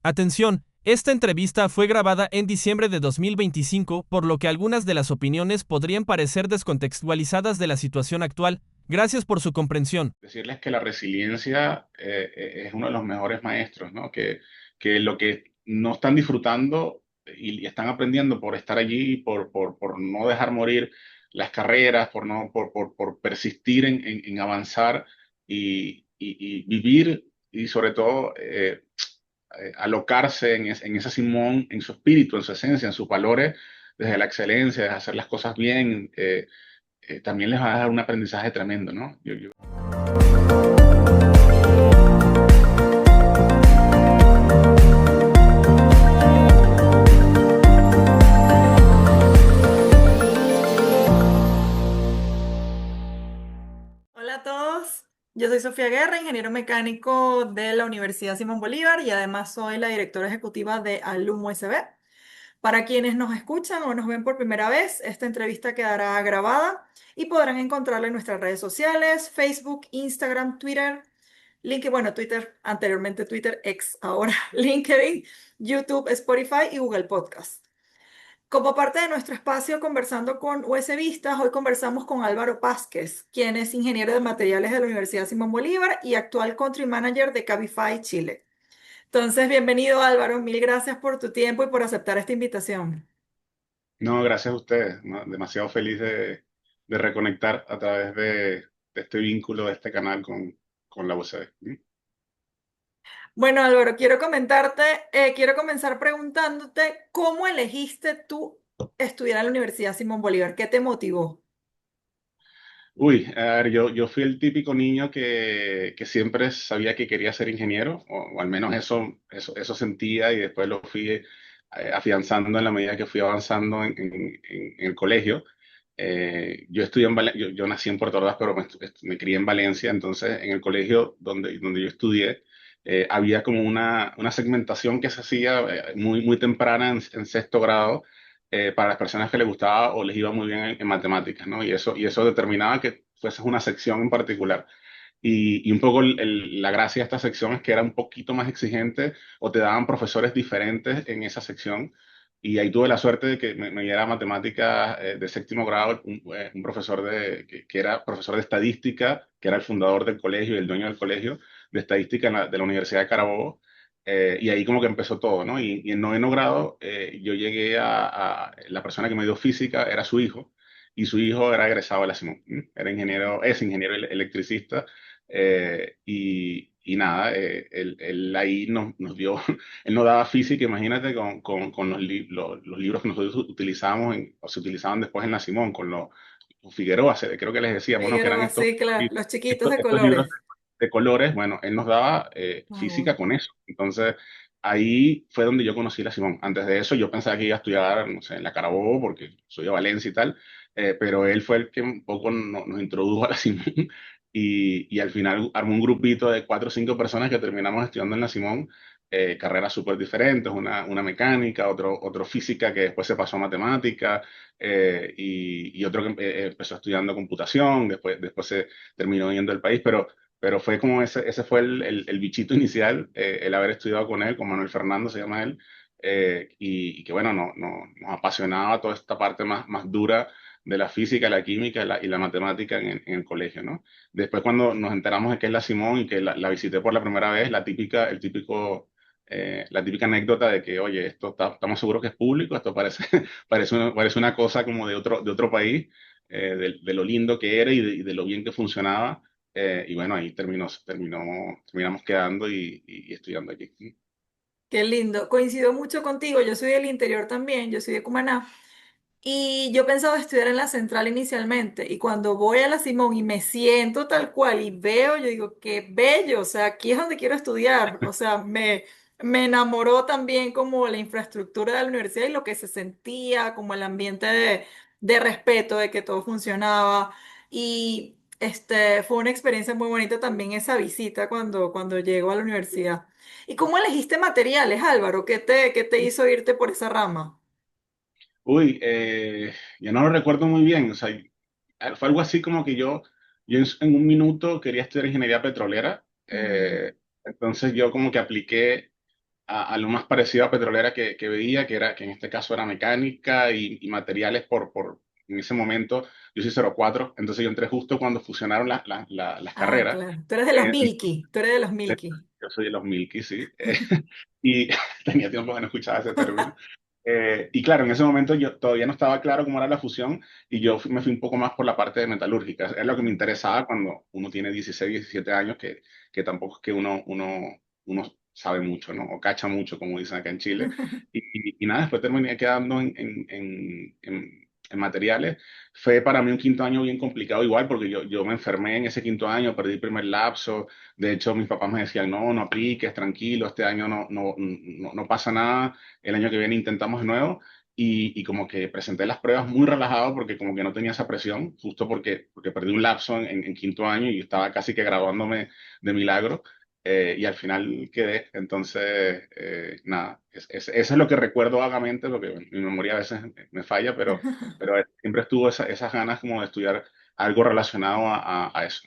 Atención, esta entrevista fue grabada en diciembre de 2025, por lo que algunas de las opiniones podrían parecer descontextualizadas de la situación actual. Gracias por su comprensión. Decirles que la resiliencia es uno de los mejores maestros, ¿no? Que lo que no están disfrutando y están aprendiendo por estar allí, por no dejar morir las carreras, por persistir en avanzar y vivir y sobre todo alocarse en ese Simón, en su espíritu, en su esencia, en sus valores, desde la excelencia, desde hacer las cosas bien, también les va a dar un aprendizaje tremendo, ¿no? Hola a todos, yo soy Sofía Guerra, ingeniero mecánico de la Universidad Simón Bolívar y además soy la directora ejecutiva de Alum USB. Para quienes nos escuchan o nos ven por primera vez, esta entrevista quedará grabada y podrán encontrarla en nuestras redes sociales, Facebook, Instagram, Twitter, LinkedIn, bueno, Twitter, anteriormente Twitter, ex, ahora LinkedIn, YouTube, Spotify y Google Podcast. Como parte de nuestro espacio conversando con USBistas, hoy conversamos con Álvaro Pázquez, quien es ingeniero de materiales de la Universidad Simón Bolívar y actual country manager de Cabify Chile. Entonces, bienvenido Álvaro, mil gracias por tu tiempo y por aceptar esta invitación. No, gracias a ustedes. ¿No? Demasiado feliz de reconectar a través de este vínculo, de este canal con la UCB. ¿Mm? Bueno, Álvaro, quiero comenzar preguntándote, ¿cómo elegiste tú estudiar en la Universidad Simón Bolívar? ¿Qué te motivó? Uy, a ver, yo fui el típico niño que siempre sabía que quería ser ingeniero, o al menos eso sentía y después lo fui afianzando en la medida que fui avanzando en el colegio. Yo estudié yo nací en Puerto Ordaz, pero me crié en Valencia, entonces en el colegio donde yo estudié había como una segmentación que se hacía muy temprana en sexto grado para las personas que les gustaba o les iba muy bien en matemáticas, ¿no? Y eso determinaba que fuese una sección en particular. Y un poco la gracia de esta sección es que era un poquito más exigente o te daban profesores diferentes en esa sección. Y ahí tuve la suerte de que me diera matemáticas de séptimo grado, un profesor que era profesor de estadística, que era el fundador del colegio y el dueño del colegio de estadística de la Universidad de Carabobo. Y ahí como que empezó todo, ¿no? Y en noveno grado yo llegué la persona que me dio física era su hijo, y su hijo era egresado de la Simón, ¿m? Era ingeniero, es ingeniero electricista, y nada, él ahí nos dio, él nos daba física, imagínate, con los libros que nosotros utilizábamos o se utilizaban después en la Simón, con los Figueroa, creo que les decíamos, ¿no? Que eran Figueroa, sí, claro, los chiquitos de estos libros colores. de colores. Bueno, él nos daba Oh. física con eso. Entonces, ahí fue donde yo conocí la Simón. Antes de eso, yo pensaba que iba a estudiar, no sé, en la Carabobo, porque soy de Valencia y tal, pero él fue el que un poco nos introdujo a la Simón y al final armó un grupito de 4 o 5 personas que terminamos estudiando en la Simón. Carreras súper diferentes, una mecánica, otro física que después se pasó a matemática, y otro que empezó estudiando computación, después se terminó yendo del país, pero fue como ese fue el bichito inicial, el haber estudiado con él, con Manuel Fernando se llama él, y que bueno, nos apasionaba toda esta parte más dura de la física, la química y la matemática en el colegio, ¿no? Después cuando nos enteramos de que es la Simón y que la visité por la primera vez, la típica anécdota de que, oye, estamos seguros que es público, esto parece, parece una cosa como de otro país, de lo lindo que era y de lo bien que funcionaba. Y bueno, ahí terminamos quedando y estudiando aquí. Qué lindo. Coincido mucho contigo. Yo soy del interior también, yo soy de Cumaná. Y yo pensaba estudiar en la central inicialmente. Y cuando voy a la Simón y me siento tal cual y veo, yo digo, qué bello. O sea, aquí es donde quiero estudiar. O sea, me enamoró también como la infraestructura de la universidad y lo que se sentía, como el ambiente de respeto, de que todo funcionaba. Y fue una experiencia muy bonita también esa visita cuando llego a la universidad. ¿Y cómo elegiste materiales, Álvaro? ¿Qué te hizo irte por esa rama? Uy, yo no lo recuerdo muy bien. O sea, fue algo así como que yo en un minuto quería estudiar ingeniería petrolera. Mm, Entonces yo como que apliqué a lo más parecido a petrolera que veía, que en este caso era mecánica y materiales en ese momento, yo soy 04, entonces yo entré justo cuando fusionaron las Ah, carreras. claro. Tú eres de los Eh, Milky, tú eres de los Milky. yo soy de los Milky, sí. Y tenía tiempo que no escuchaba ese término. Y claro, en ese momento yo todavía no estaba claro cómo era la fusión y me fui un poco más por la parte de metalúrgica. Es lo que me interesaba cuando uno tiene 16, 17 años, que tampoco es que uno sabe mucho, ¿no? O cacha mucho, como dicen acá en Chile. Y nada, después terminé quedando en materiales. Fue para mí un quinto año bien complicado igual, porque yo me enfermé en ese quinto año, perdí el primer lapso. De hecho, mis papás me decían, no, no apliques, tranquilo, este año no pasa nada, el año que viene intentamos de nuevo. Y como que presenté las pruebas muy relajado porque como que no tenía esa presión, justo porque perdí un lapso en quinto año y estaba casi que graduándome de milagro. Y al final quedé. Entonces, nada, eso es lo que recuerdo vagamente, porque bueno, mi memoria a veces me falla, pero siempre estuvo esas ganas como de estudiar algo relacionado a eso.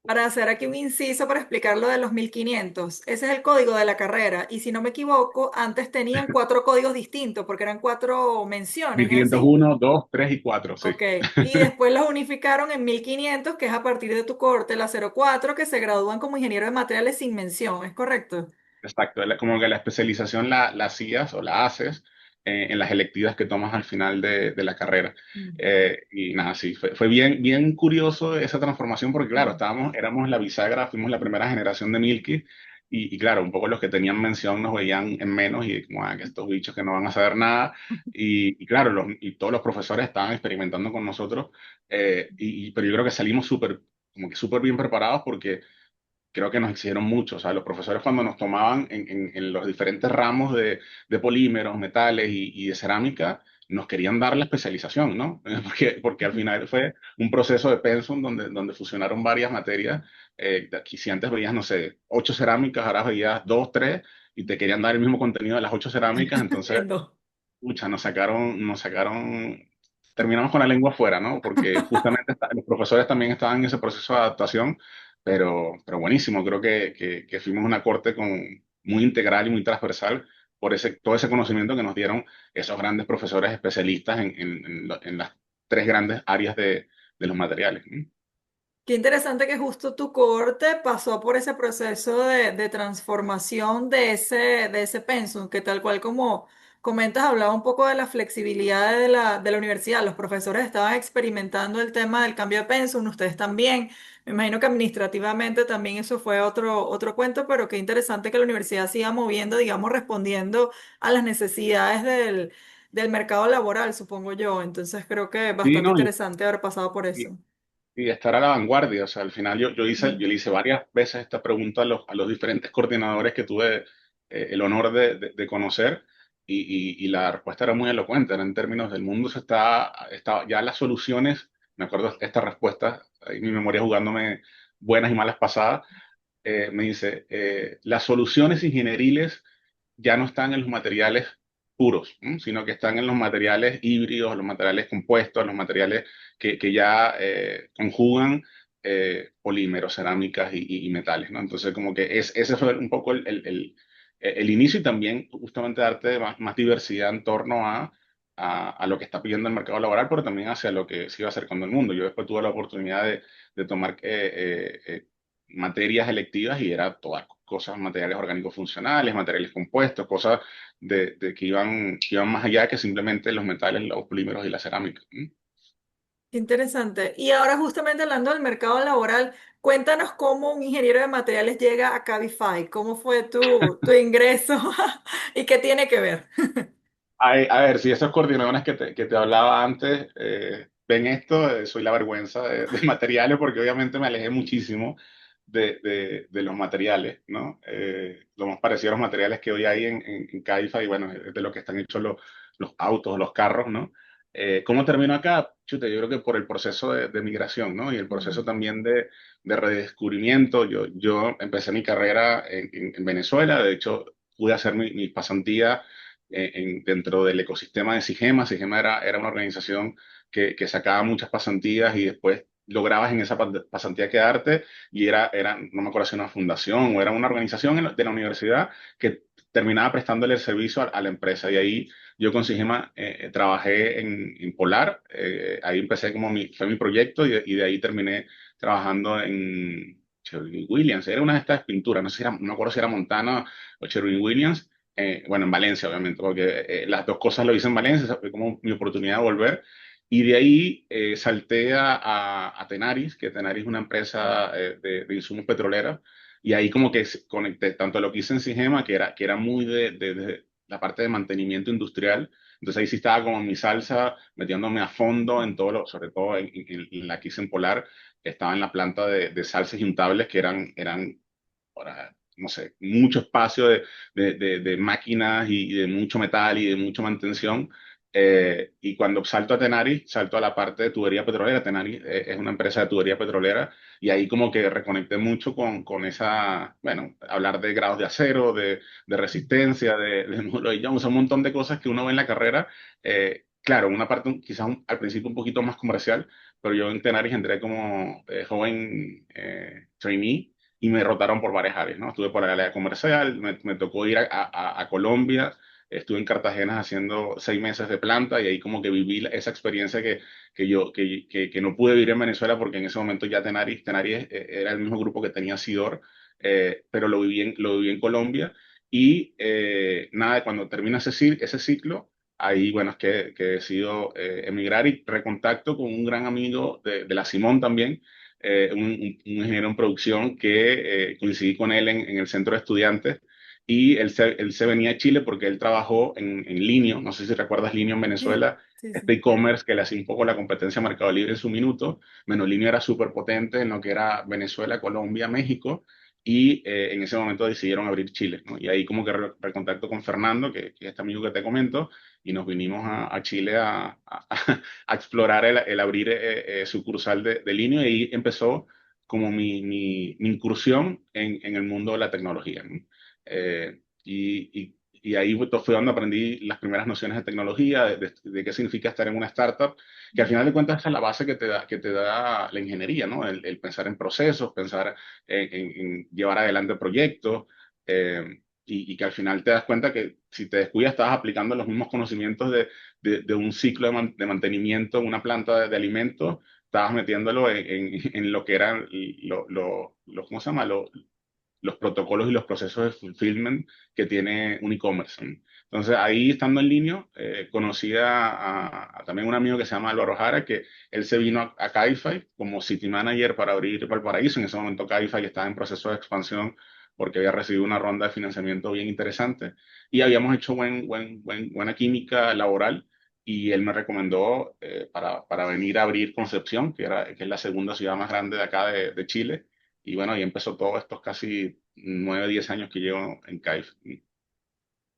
Para hacer aquí un inciso para explicar lo de los 1500, ese es el código de la carrera. Y si no me equivoco, antes tenían cuatro códigos distintos porque eran cuatro menciones, ¿es así? 1501, 2, 3 y 4, sí. Ok, y después los unificaron en 1500, que es a partir de tu corte, la 04, que se gradúan como ingeniero de materiales sin mención, ¿es correcto? Exacto. Como que la especialización la hacías o la haces en las electivas que tomas al final de la carrera. Y nada, sí, fue bien, bien curioso esa transformación porque, claro, Mm. éramos la bisagra, fuimos la primera generación de Milky. Y claro, un poco los que tenían mención nos veían en menos y como, que estos bichos que no van a saber nada. Y claro, y todos los profesores estaban experimentando con nosotros. Pero yo creo que salimos como que súper bien preparados porque creo que nos exigieron mucho. O sea, los profesores cuando nos tomaban en los diferentes ramos de polímeros, metales y de cerámica, nos querían dar la especialización, ¿no? Porque al final fue un proceso de pensum donde fusionaron varias materias. Aquí si antes veías, no sé, 8 cerámicas, ahora veías 2, 3, y te querían dar el mismo contenido de las 8 cerámicas. Entonces, Entiendo. pucha, terminamos con la lengua afuera, ¿no? Porque justamente los profesores también estaban en ese proceso de adaptación, pero buenísimo, creo que fuimos una corte muy integral y muy transversal por todo ese conocimiento que nos dieron esos grandes profesores especialistas en las tres grandes áreas de los materiales, ¿no? Qué interesante que justo tu cohorte pasó por ese proceso de transformación de ese pensum, que tal cual como comentas, hablaba un poco de la flexibilidad de la universidad. Los profesores estaban experimentando el tema del cambio de pensum, ustedes también. Me imagino que administrativamente también eso fue otro cuento, pero qué interesante que la universidad siga moviendo, digamos, respondiendo a las necesidades del mercado laboral, supongo yo. Entonces creo que es Sí, bastante ¿no? interesante haber pasado por Y, eso. y estar a la vanguardia. O sea, al final yo Mm. le hice varias veces esta pregunta a los diferentes coordinadores que tuve el honor de conocer y la respuesta era muy elocuente. Era en términos del mundo ya las soluciones, me acuerdo esta respuesta, ahí mi memoria jugándome buenas y malas pasadas, me dice, las soluciones ingenieriles ya no están en los materiales puros, ¿m? Sino que están en los materiales híbridos, los materiales compuestos, los materiales que ya conjugan polímeros, cerámicas y metales, ¿no? Entonces, como que ese fue un poco el inicio y también justamente darte más diversidad en torno a lo que está pidiendo el mercado laboral, pero también hacia lo que se iba acercando el mundo. Yo después tuve la oportunidad de tomar materias electivas y era todas cosas, materiales orgánicos funcionales, materiales compuestos, cosas que iban más allá que simplemente los metales, los polímeros y la cerámica. ¿Mm? Qué interesante. Y ahora justamente hablando del mercado laboral, cuéntanos cómo un ingeniero de materiales llega a Cabify, cómo fue tu ingreso y qué tiene que ver. A ver, si esos coordinadores que te hablaba antes ven esto, soy la vergüenza de materiales porque obviamente me alejé muchísimo de los materiales, ¿no? Lo más parecido a los materiales que hoy hay en Caifa y bueno, es de lo que están hechos los autos, los carros, ¿no? ¿Cómo termino acá? Chuta, yo creo que por el proceso de migración, ¿no? Y el proceso Mm. también de redescubrimiento. Yo empecé mi carrera en Venezuela, de hecho pude hacer mi pasantía dentro del ecosistema de Sigema. Sigema era una organización que sacaba muchas pasantías y después lograbas en esa pasantía quedarte y no me acuerdo si era una fundación o era una organización de la universidad que terminaba prestándole el servicio a la empresa. Y ahí yo con Sigema trabajé en Polar, ahí empecé fue mi proyecto y de ahí terminé trabajando en Sherwin-Williams. Era una de estas pinturas, no sé si era, no me acuerdo si era Montana o Sherwin-Williams. Bueno, en Valencia, obviamente, porque las dos cosas lo hice en Valencia, esa fue como mi oportunidad de volver. Y de ahí salté a Tenaris, que Tenaris es una empresa de insumos petroleros, y ahí como que conecté tanto lo que hice en Sigema, que era muy de la parte de mantenimiento industrial. Entonces ahí sí estaba como en mi salsa, metiéndome a fondo en todo sobre todo en la que hice en Polar, estaba en la planta de salsas y untables que eran ahora, no sé, mucho espacio de máquinas y de mucho metal y de mucha mantención. Y cuando salto a Tenaris, salto a la parte de tubería petrolera. Tenaris es una empresa de tubería petrolera y ahí como que reconecté mucho con esa, bueno, hablar de grados de acero, de resistencia, de módulo de Young, o sea, un montón de cosas que uno ve en la carrera. Claro, una parte quizás al principio un poquito más comercial, pero yo en Tenaris entré como joven trainee y me rotaron por varias áreas, ¿no? Estuve por la área comercial, me tocó ir a Colombia, estuve en Cartagena haciendo 6 meses de planta y ahí como que viví esa experiencia que no pude vivir en Venezuela porque en ese momento ya Tenaris era el mismo grupo que tenía Sidor, pero lo viví en Colombia y nada, cuando termina ese ciclo, ahí bueno, es que decido emigrar y recontacto con un gran amigo de la Simón también, un ingeniero en producción que coincidí con él en el centro de estudiantes y él se venía a Chile porque él trabajó en Linio, no sé si recuerdas Linio en Sí, Venezuela, sí, este sí. e-commerce que le hacía un poco la competencia a Mercado Libre en su minuto. Bueno, Linio era súper potente en lo que era Venezuela, Colombia, México. Y en ese momento decidieron abrir Chile, ¿no? Y ahí como que recontacto con Fernando, que es este amigo que te comento, y nos vinimos a Chile a explorar el abrir sucursal de Linio y ahí empezó como mi incursión en el mundo de la tecnología, ¿no? Y ahí fue donde aprendí las primeras nociones de tecnología, de qué significa estar en una startup, que al final de cuentas esa es la base que te da la ingeniería, ¿no? El pensar en procesos, pensar en llevar adelante proyectos. Y que al final te das cuenta que si te descuidas estás aplicando los mismos conocimientos de un ciclo de mantenimiento en una planta de alimentos, estabas metiéndolo en lo que eran ¿cómo se llama? Los protocolos y los procesos de fulfillment que tiene un e-commerce, ¿no? Entonces ahí estando en línea, conocí a también un amigo que se llama Álvaro Jara, que él se vino a Cabify como City Manager para abrir Valparaíso. En ese momento Cabify estaba en proceso de expansión porque había recibido una ronda de financiamiento bien interesante y habíamos hecho buena química laboral y él me recomendó para venir a abrir Concepción, que es la segunda ciudad más grande de acá de Chile. Y bueno, ahí empezó todos estos casi 9, 10 años que llevo en CAIF.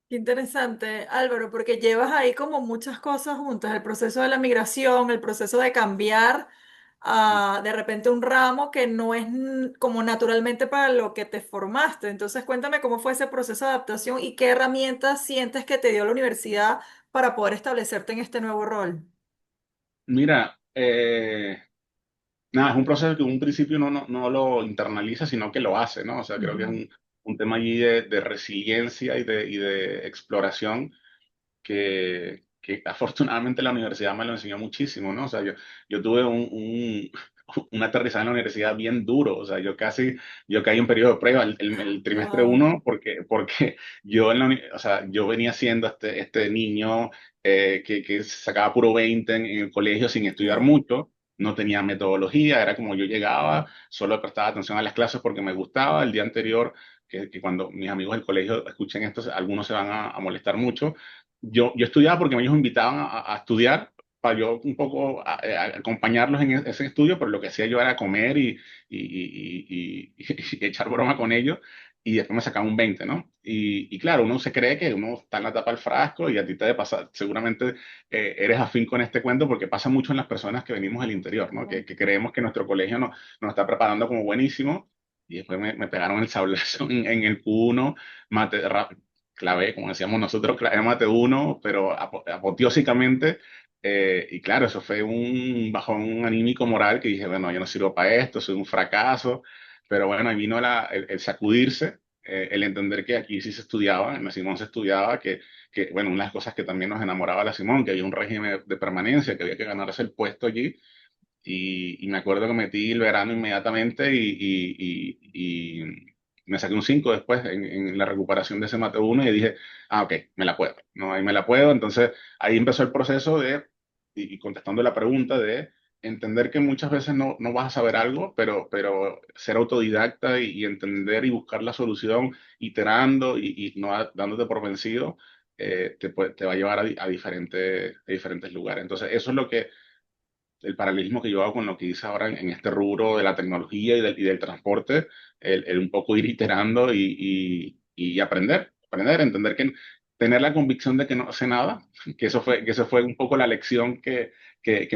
Qué interesante, Álvaro, porque llevas ahí como muchas cosas juntas, el proceso de la migración, el proceso de cambiar a de repente un ramo que no es como naturalmente para lo que te formaste. Entonces, cuéntame cómo fue ese proceso de adaptación y qué herramientas sientes que te dio la universidad para poder establecerte en este nuevo rol. Mira, nada, es un proceso que en un principio uno no lo internaliza, sino que lo hace, ¿no? O sea, creo que es Ujú. un tema allí de resiliencia y de exploración que afortunadamente la universidad me lo enseñó muchísimo, ¿no? O sea, yo tuve un aterrizaje en la universidad bien duro, o sea, yo caí en periodo de prueba el trimestre Wow. uno porque o sea, yo venía siendo este niño que sacaba puro 20 en el colegio sin estudiar Sí. mucho. No tenía metodología, era como yo llegaba, solo prestaba atención a las clases porque me gustaba. El día anterior, que cuando mis amigos del colegio escuchen esto, algunos se van a molestar mucho. Yo estudiaba porque ellos me invitaban a estudiar para yo un poco a acompañarlos en ese estudio, pero lo que hacía yo era comer y echar broma con ellos y después me sacaba un 20, ¿no? Y claro, uno se cree que uno está en la tapa del frasco y a ti te debe pasar, seguramente eres afín con este cuento porque pasa mucho en las personas que venimos del interior, ¿no? Que creemos que nuestro colegio nos está preparando como buenísimo y después me pegaron el sablazo en el Q1, mate, clave, como decíamos nosotros, clave mate uno, pero apoteósicamente. Y claro, eso fue un bajón anímico moral que dije, bueno, yo no sirvo para esto, soy un fracaso. Pero bueno, ahí vino el sacudirse. el entender que aquí sí se estudiaba, en la Simón se estudiaba, bueno, una de las cosas que también nos enamoraba de la Simón, que había un régimen de permanencia, que había que ganarse el puesto allí. Y me acuerdo que metí el verano inmediatamente y me saqué un 5 después en la recuperación de ese mate uno y dije, ah, ok, me la puedo, no, ahí me la puedo. Entonces ahí empezó el proceso y contestando la pregunta de entender que muchas veces no vas a saber algo, pero ser autodidacta y entender y buscar la solución iterando y no dándote por vencido, te va a llevar a diferentes lugares. Entonces eso es lo que el paralelismo que yo hago con lo que hice ahora en este rubro de la tecnología y del transporte, el un poco ir iterando y aprender, entender que tener la convicción de que no sé nada, que eso fue un poco la lección que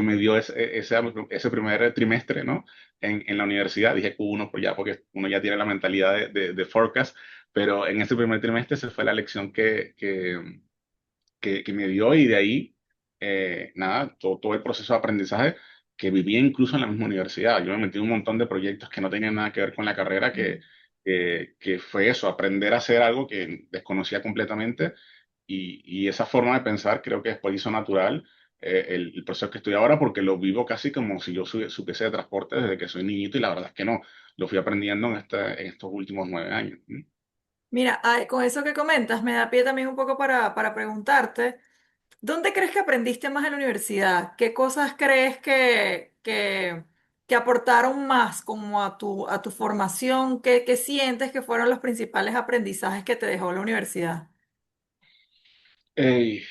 me dio ese primer trimestre, ¿no? En la universidad, dije Q1 pues ya, porque uno ya tiene la mentalidad de forecast, pero en ese primer trimestre esa fue la lección que me dio y de ahí, nada, todo el proceso de aprendizaje que viví incluso en la misma universidad. Yo me metí en un montón de proyectos que no tenían nada que ver con la carrera, que fue eso, aprender a hacer algo que desconocía completamente y esa forma de pensar creo que después hizo natural el proceso que estoy ahora porque lo vivo casi como si yo supiese de transporte desde que soy niñito y la verdad es que no, lo fui aprendiendo en estos últimos 9 años. Mira, con eso que comentas, me da pie también un poco para preguntarte, ¿dónde crees que aprendiste más en la universidad? ¿Qué cosas crees que aportaron más como a tu formación? ¿Qué sientes que fueron los principales aprendizajes que te dejó la universidad? Ey,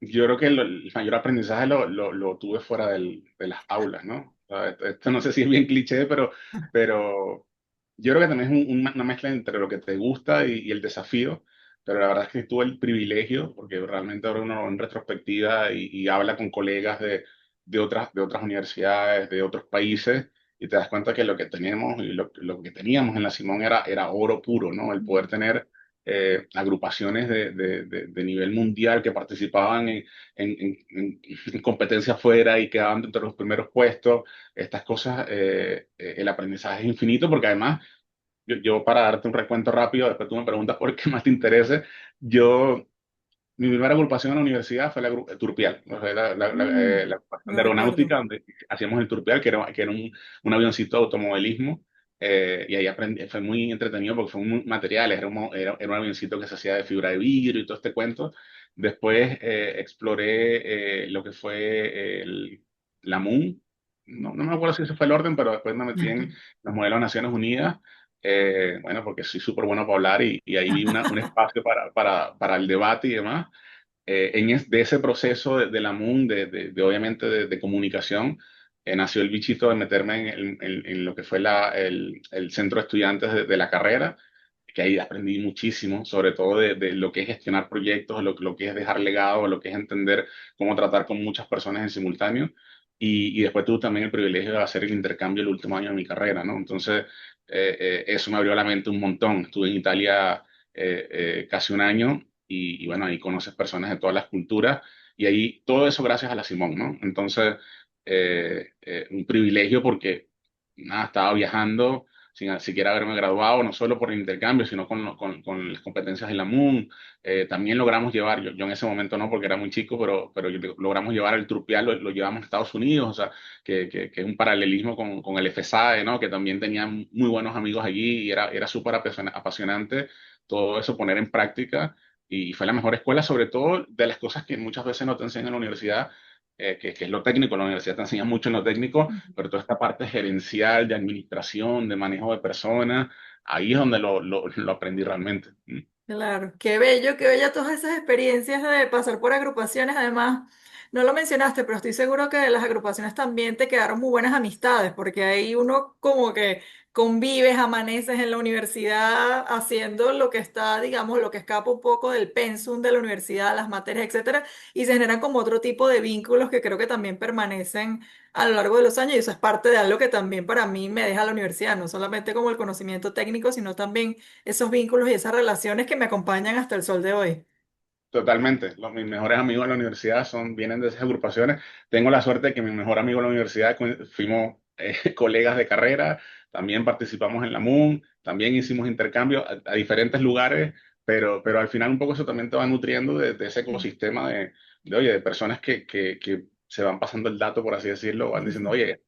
yo creo que el mayor aprendizaje lo tuve fuera de las aulas, ¿no? O sea, esto no sé si es bien cliché, pero yo creo que también es una mezcla entre lo que te gusta y el desafío, pero la verdad es que tuve el privilegio, porque realmente ahora uno en retrospectiva y habla con colegas de otras universidades, de otros países, y te das cuenta que lo que tenemos y lo que teníamos en la Simón era oro puro, ¿no? El poder tener agrupaciones de nivel mundial que participaban en competencia afuera y quedaban entre los primeros puestos. Estas cosas, el aprendizaje es infinito porque además, yo para darte un recuento rápido, después tú me preguntas por qué más te interese, yo mi primera agrupación en la universidad fue Turpial, o sea, Mm, la agrupación de lo recuerdo. aeronáutica, donde hacíamos el Turpial, que era un avioncito de automovilismo, y ahí aprendí, fue muy entretenido porque fue un material, era un avioncito que se hacía de fibra de vidrio y todo este cuento. Después exploré lo que fue la MUN, no me acuerdo si ese fue el orden, pero después me metí en los modelos de Naciones Unidas, bueno, porque soy súper bueno para hablar y ahí vi un espacio para el debate y demás. De ese proceso de la MUN, obviamente de comunicación, nació el bichito de meterme en lo que fue el centro de estudiantes de la carrera, que ahí aprendí muchísimo, sobre todo de lo que es gestionar proyectos, lo que es dejar legado, lo que es entender cómo tratar con muchas personas en simultáneo. Y después tuve también el privilegio de hacer el intercambio el último año de mi carrera, ¿no? Entonces, eso me abrió la mente un montón. Estuve en Italia casi un año y bueno, ahí conoces personas de todas las culturas y ahí todo eso gracias a la Simón, ¿no? Entonces, un privilegio porque nada, estaba viajando sin siquiera haberme graduado, no solo por el intercambio, sino con las competencias de la MUN. También logramos llevar, yo en ese momento no, porque era muy chico, pero logramos llevar el Trupial, lo llevamos a Estados Unidos, o sea, que es un paralelismo con el FSAE, ¿no? Que también tenía muy buenos amigos allí y era súper apasionante todo eso, poner en práctica. Y fue la mejor escuela, sobre todo de las cosas que muchas veces no te enseñan en la universidad, que es lo técnico. La universidad te enseña mucho en lo técnico, pero toda esta parte gerencial, de administración, de manejo de personas, ahí es donde lo aprendí realmente. Claro, qué bella todas esas experiencias de pasar por agrupaciones. Además, no lo mencionaste, pero estoy seguro que de las agrupaciones también te quedaron muy buenas amistades, porque ahí uno como que convives, amaneces en la universidad haciendo lo que está, digamos, lo que escapa un poco del pensum de la universidad, las materias, etcétera, y se generan como otro tipo de vínculos que creo que también permanecen a lo largo de los años, y eso es parte de algo que también para mí me deja la universidad, no solamente como el conocimiento técnico, sino también esos vínculos y esas relaciones que me acompañan hasta el sol de hoy. Totalmente. Mis mejores amigos en la universidad vienen de esas agrupaciones. Tengo la suerte de que mi mejor amigo en la universidad fuimos colegas de carrera, también participamos en la Moon, también hicimos intercambios a diferentes lugares, pero al final un poco eso también te va nutriendo de ese ecosistema oye, de personas que se van pasando el dato, por así decirlo, van diciendo, oye,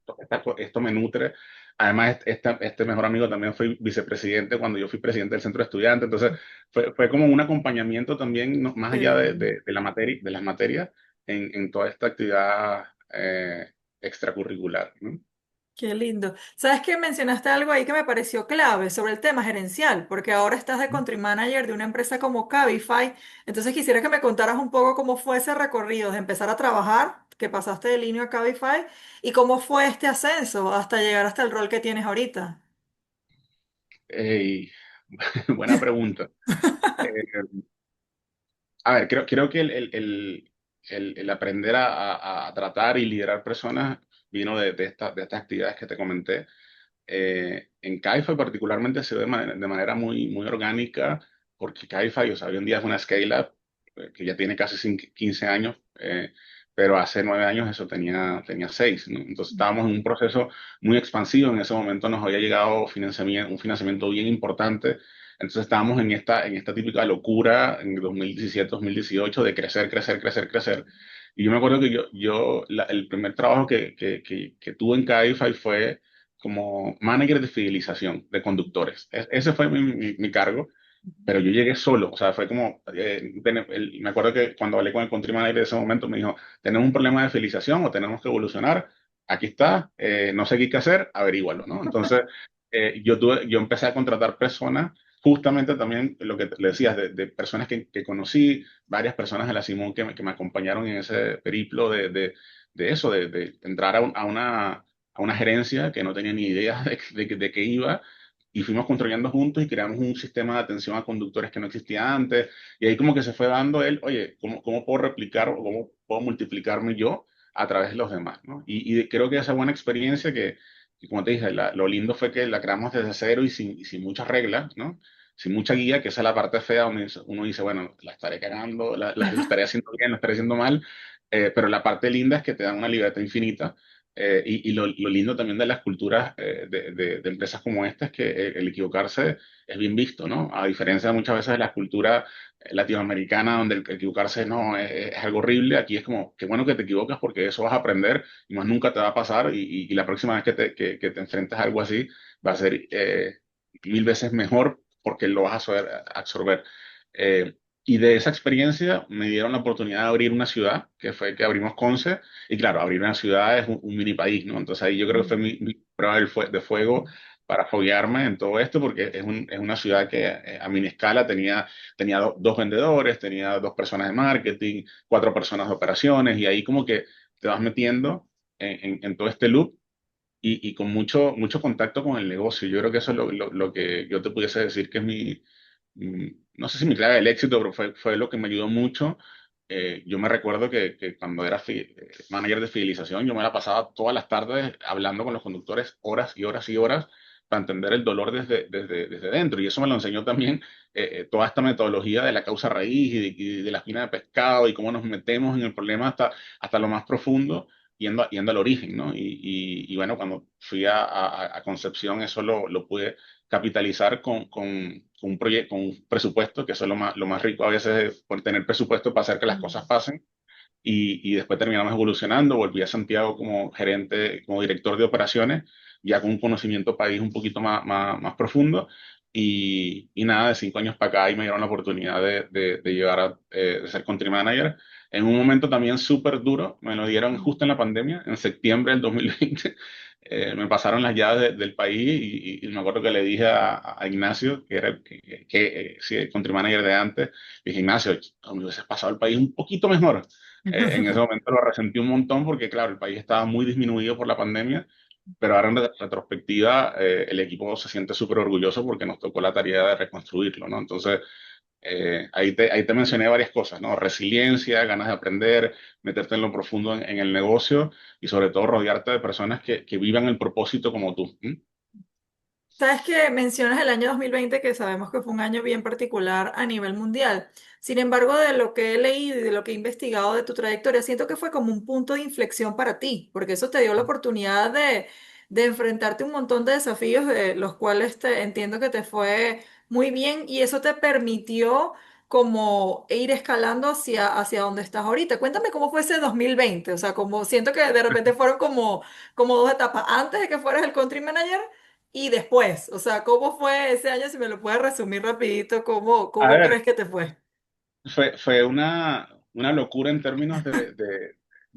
esto me nutre. Además, este mejor amigo también fue vicepresidente cuando yo fui presidente del centro de estudiantes, entonces fue como un acompañamiento también, más allá Sí. de la materia, de las materias, en toda esta actividad extracurricular, ¿no? Qué lindo. ¿Sabes que mencionaste algo ahí que me pareció clave sobre el tema gerencial? Porque ahora estás de country manager de una empresa como Cabify. Entonces quisiera que me contaras un poco cómo fue ese recorrido de empezar a trabajar, que pasaste de línea a Cabify, y cómo fue este ascenso hasta llegar hasta el rol que tienes ahorita. Ey, buena pregunta. Eh, a ver, creo que el aprender a tratar y liderar personas vino de estas actividades que te comenté. En Cabify particularmente se ve de manera muy orgánica, porque Cabify, o sea, hoy en día es una scale-up que ya tiene casi 15 años, pero hace 9 años eso tenía 6, ¿no? Entonces estábamos en un proceso muy expansivo, en ese momento nos había llegado un financiamiento bien importante, entonces estábamos en esta típica locura en 2017, 2018 de crecer, crecer, crecer, crecer. Y yo me acuerdo que el primer trabajo que tuve en Cabify fue como manager de fidelización de conductores. Ese fue mi cargo, pero yo llegué solo, o sea, fue como, me acuerdo que cuando hablé con el country manager de ese momento me dijo, tenemos un problema de fidelización o tenemos que evolucionar, aquí está, no sé qué hacer, averígualo, ¿no? Entonces, yo empecé a contratar personas, justamente también lo que le decías, de personas que conocí, varias personas de la Simón que me acompañaron en ese periplo de eso, de entrar a una gerencia que no tenía ni idea de qué iba, y fuimos construyendo juntos y creamos un sistema de atención a conductores que no existía antes. Y ahí como que se fue dando oye, ¿cómo puedo replicar o cómo puedo multiplicarme yo a través de los demás, ¿no? Y creo que esa buena experiencia que como te dije, lo lindo fue que la creamos desde cero y sin muchas reglas, ¿no? Sin mucha guía, que esa es la parte fea donde uno dice, bueno, la estaré cagando, la estaré haciendo bien, la estaré haciendo mal, pero la parte linda es que te dan una libertad infinita, y lo lindo también de las culturas de empresas como esta es que el equivocarse es bien visto, ¿no? A diferencia de muchas veces de la cultura latinoamericana, donde el equivocarse no es algo horrible, aquí es como, qué bueno que te equivocas porque eso vas a aprender y más nunca te va a pasar y la próxima vez que te enfrentas a algo así va a ser 1000 veces mejor porque lo vas a saber absorber. Eh, y de esa experiencia me dieron la oportunidad de abrir una ciudad, que fue que abrimos Conce, y claro, abrir una ciudad es un mini país, ¿no? Entonces ahí yo creo que fue mi prueba de fuego para foguearme en todo esto, porque es una ciudad que a mini escala tenía dos vendedores, tenía 2 personas de marketing, 4 personas de operaciones, y ahí como que te vas metiendo en todo este loop y con mucho contacto con el negocio. Yo creo que eso es lo que yo te pudiese decir que es no sé si mi clave del éxito, pero fue lo que me ayudó mucho. Yo me recuerdo que cuando era manager de fidelización, yo me la pasaba todas las tardes hablando con los conductores horas y horas y horas para entender el dolor desde dentro. Y eso me lo enseñó también toda esta metodología de la causa raíz y de la espina de pescado y cómo nos metemos en el problema hasta lo más profundo, yendo al origen, ¿no? Y bueno, cuando fui a Concepción, eso lo pude capitalizar con un proyecto, con un presupuesto, que eso es lo más rico a veces, por tener presupuesto para hacer que las cosas pasen. Y después terminamos evolucionando, volví a Santiago como gerente, como director de operaciones, ya con un conocimiento país un poquito más profundo. Y nada, de 5 años para acá, y me dieron la oportunidad de llegar de ser country manager. En un momento también súper duro, me lo dieron justo en la pandemia, en septiembre del 2020. Me pasaron las llaves del país y me acuerdo que le dije a Ignacio, que era sí, el country manager de antes, le dije, Ignacio, me hubieses pasado el país un poquito mejor. En ese momento lo resentí un montón porque, claro, el país estaba muy disminuido por la pandemia, pero ahora en retrospectiva el equipo se siente súper orgulloso porque nos tocó la tarea de reconstruirlo, ¿no? Entonces, ahí te mencioné varias cosas, ¿no? Resiliencia, ganas de aprender, meterte en lo profundo en el negocio y sobre todo rodearte de personas que vivan el propósito como tú. ¿M? Sabes que mencionas el año 2020, que sabemos que fue un año bien particular a nivel mundial. Sin embargo, de lo que he leído y de lo que he investigado de tu trayectoria, siento que fue como un punto de inflexión para ti, porque eso te dio la oportunidad de enfrentarte a un montón de desafíos de los cuales entiendo que te fue muy bien y eso te permitió como ir escalando hacia donde estás ahorita. Cuéntame cómo fue ese 2020, o sea, como siento que de repente fueron como dos etapas, antes de que fueras el country manager y después, o sea, ¿cómo fue ese año? Si me lo puedes resumir rapidito, ¿cómo, A cómo crees ver, que te fue? fue una locura en términos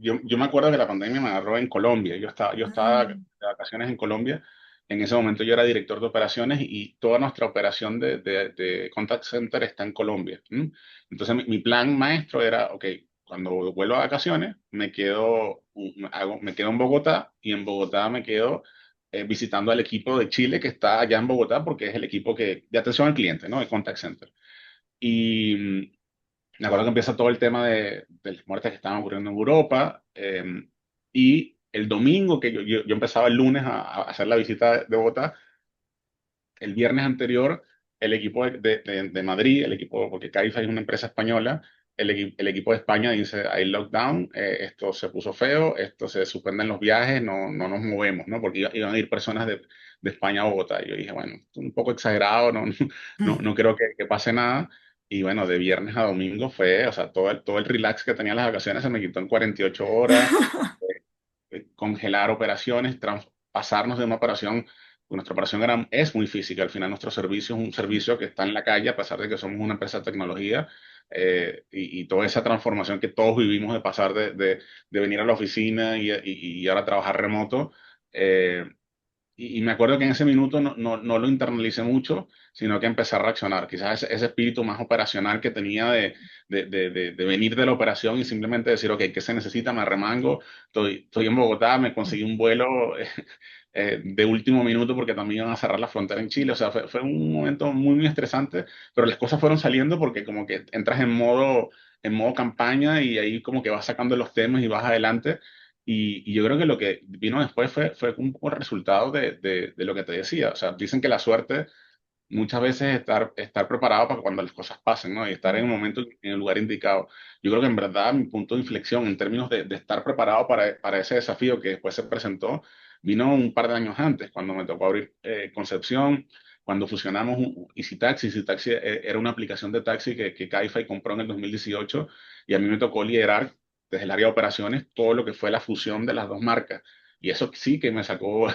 yo me acuerdo que la pandemia me agarró en Colombia. Yo estaba de Mm. vacaciones en Colombia. En ese momento yo era director de operaciones y toda nuestra operación de contact center está en Colombia. ¿M? Entonces mi plan maestro era, ok, cuando vuelvo a vacaciones me quedo en Bogotá y en Bogotá me quedo visitando al equipo de Chile que está allá en Bogotá porque es el equipo de atención al cliente, ¿no? De contact center. Y me acuerdo que empieza todo el tema de las muertes que estaban ocurriendo en Europa. Y el domingo, que yo empezaba el lunes a hacer la visita de Bogotá, el viernes anterior, el equipo de Madrid, el equipo, porque Caixa es una empresa española, el equipo de España dice, hay lockdown, esto se puso feo, esto se suspenden los viajes, no nos movemos, ¿no? Porque iban a ir personas de España a Bogotá. Y yo dije, bueno, un poco exagerado, no creo que pase nada. Y bueno, de viernes a domingo fue, o sea, todo el relax que tenía en las vacaciones se me quitó en 48 horas, congelar operaciones, pasarnos de una operación, nuestra operación es muy física, al final nuestro servicio es un servicio que está en la calle, a pesar de que somos una empresa de tecnología, y toda esa transformación que todos vivimos de pasar de venir a la oficina y ahora trabajar remoto. Y me acuerdo que en ese minuto no lo internalicé mucho, sino que empecé a reaccionar. Quizás ese espíritu más operacional que tenía de venir de la operación y simplemente decir, ok, ¿qué se necesita? Me arremango, estoy en Bogotá, me conseguí un vuelo de último minuto porque también iban a cerrar la frontera en Chile. O sea, fue un momento muy estresante, pero las cosas fueron saliendo porque como que entras en modo campaña y ahí como que vas sacando los temas y vas adelante. Y yo creo que lo que vino después fue un poco el resultado de lo que te decía. O sea, dicen que la suerte muchas veces es estar preparado para cuando las cosas pasen, ¿no? Y estar en el momento, en el lugar indicado. Yo creo que en verdad mi punto de inflexión en términos de estar preparado para ese desafío que después se presentó, vino un par de años antes, cuando me tocó abrir Concepción, cuando fusionamos Easy Taxi. Easy Taxi era una aplicación de taxi que Cabify compró en el 2018 y a mí me tocó liderar desde el área de operaciones todo lo que fue la fusión de las dos marcas. Y eso sí que me sacó,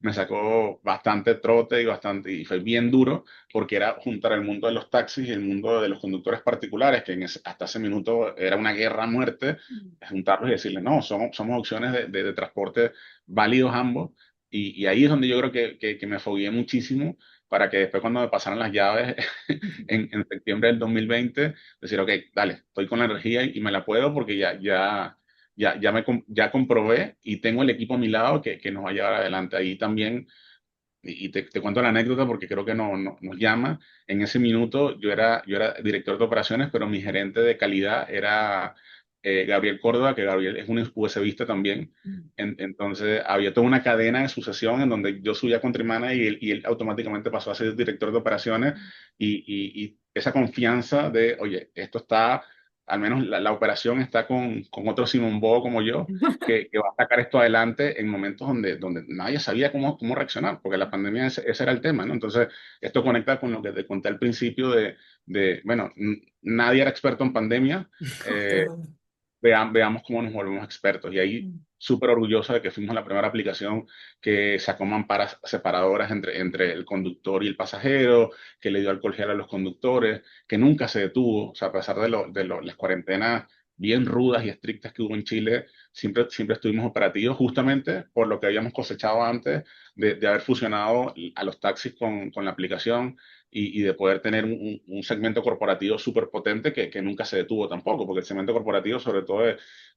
me sacó bastante trote y fue bien duro porque era juntar el mundo de los taxis y el mundo de los conductores particulares, que hasta ese minuto era una guerra a muerte, juntarlos y decirles, no, somos opciones de transporte válidos ambos. Y ahí es donde yo creo que me fogueé muchísimo para que después cuando me pasaran las llaves en septiembre del 2020, decir, ok, dale, estoy con la energía y me la puedo porque ya comprobé y tengo el equipo a mi lado que nos va a llevar adelante. Ahí también, y te cuento la anécdota porque creo que nos llama. En ese minuto yo era director de operaciones, pero mi gerente de calidad era Gabriel Córdoba, que Gabriel es un USBista también. Entonces había toda una cadena de sucesión en donde yo subía country manager y él automáticamente pasó a ser director de operaciones y esa confianza de, oye, esto está, al menos la operación está con otro Simón Bo como yo, que va a sacar esto adelante en momentos donde nadie sabía cómo reaccionar, porque la pandemia ese era el tema, ¿no? Entonces, esto conecta con lo que te conté al principio bueno, nadie era experto en pandemia. eh, Total. veamos cómo nos volvemos expertos. Y ahí súper orgulloso de que fuimos la primera aplicación que sacó mamparas separadoras entre el conductor y el pasajero, que le dio alcohol gel a los conductores, que nunca se detuvo. O sea, a pesar de las cuarentenas bien rudas y estrictas que hubo en Chile, siempre estuvimos operativos justamente por lo que habíamos cosechado antes de haber fusionado a los taxis con la aplicación y de poder tener un segmento corporativo súper potente que nunca se detuvo tampoco, porque el segmento corporativo, sobre todo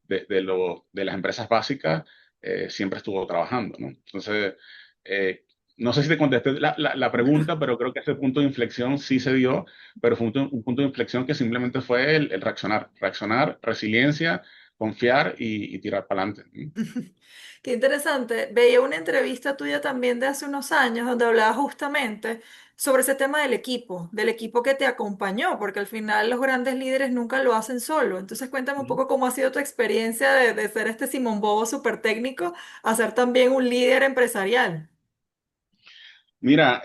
de las empresas básicas, siempre estuvo trabajando, ¿no? Entonces, eh, no sé si te contesté la pregunta, pero creo que ese punto de inflexión sí se dio, pero fue un punto de inflexión que simplemente fue el reaccionar, resiliencia, confiar y tirar para adelante. Qué interesante. Veía una entrevista tuya también de hace unos años donde hablabas justamente sobre ese tema del equipo que te acompañó, porque al final los grandes líderes nunca lo hacen solo. Entonces cuéntame un poco cómo ha sido tu experiencia de ser este Simón Bobo súper técnico a ser también un líder empresarial. Mira,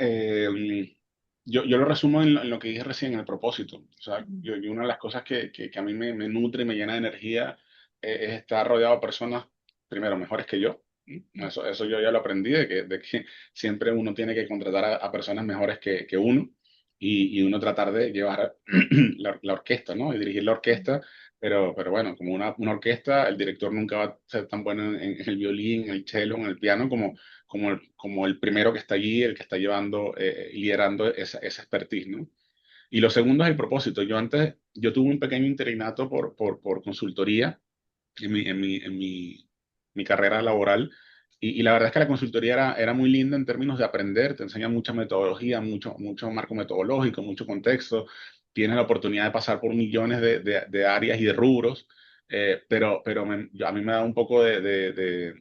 yo lo resumo en lo que dije recién, en el propósito. O sea, yo una de las cosas que a mí me nutre y me llena de energía es estar rodeado de personas, primero, mejores que yo. Eso yo ya lo aprendí, de que siempre uno tiene que contratar a personas mejores que uno y uno tratar de llevar la orquesta, ¿no? Y dirigir la orquesta. Pero bueno, como una orquesta, el director nunca va a ser tan bueno en el violín, en el cello, en el piano como el primero que está allí, el que está llevando y liderando esa expertise, ¿no? Y lo segundo es el propósito. Yo tuve un pequeño interinato por consultoría en mi carrera laboral y la verdad es que la consultoría era muy linda en términos de aprender, te enseña mucha metodología, mucho marco metodológico, mucho contexto, tienes la oportunidad de pasar por millones de áreas y de rubros, pero a mí me da un poco de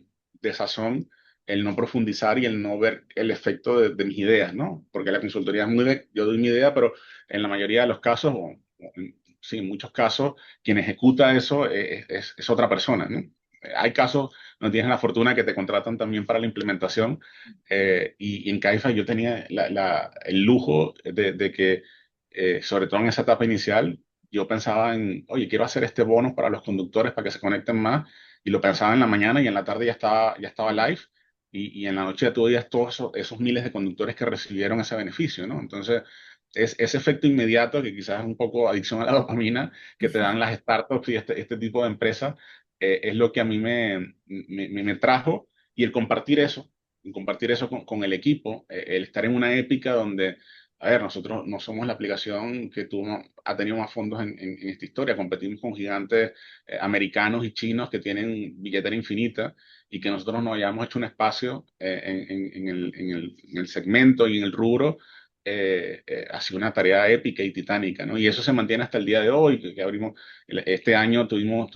sazón el no profundizar y el no ver el efecto de mis ideas, ¿no? Porque la consultoría es yo doy mi idea, pero en la mayoría de los casos, sí, en muchos casos, quien ejecuta eso es otra persona, ¿no? Hay casos donde tienes la fortuna que te contratan también para la implementación y en Caifa yo tenía el lujo de que, sobre todo en esa etapa inicial, yo pensaba en, oye, quiero hacer este bonus para los conductores para que se conecten más y lo pensaba en la mañana y en la tarde ya estaba live y en la noche ya tú veías todos esos miles de conductores que recibieron ese beneficio, ¿no? Entonces, es ese efecto inmediato que quizás es un poco adicción a la dopamina que te dan las startups y este tipo de empresas, es lo que a mí me trajo y el compartir eso con el equipo, el estar en una épica donde, a ver, nosotros no somos la aplicación que ha tenido más fondos en esta historia, competimos con gigantes americanos y chinos que tienen billetera infinita y que nosotros nos hayamos hecho un espacio en el segmento y en el rubro ha sido una tarea épica y titánica, ¿no? Y eso se mantiene hasta el día de hoy, que abrimos, este año tuvimos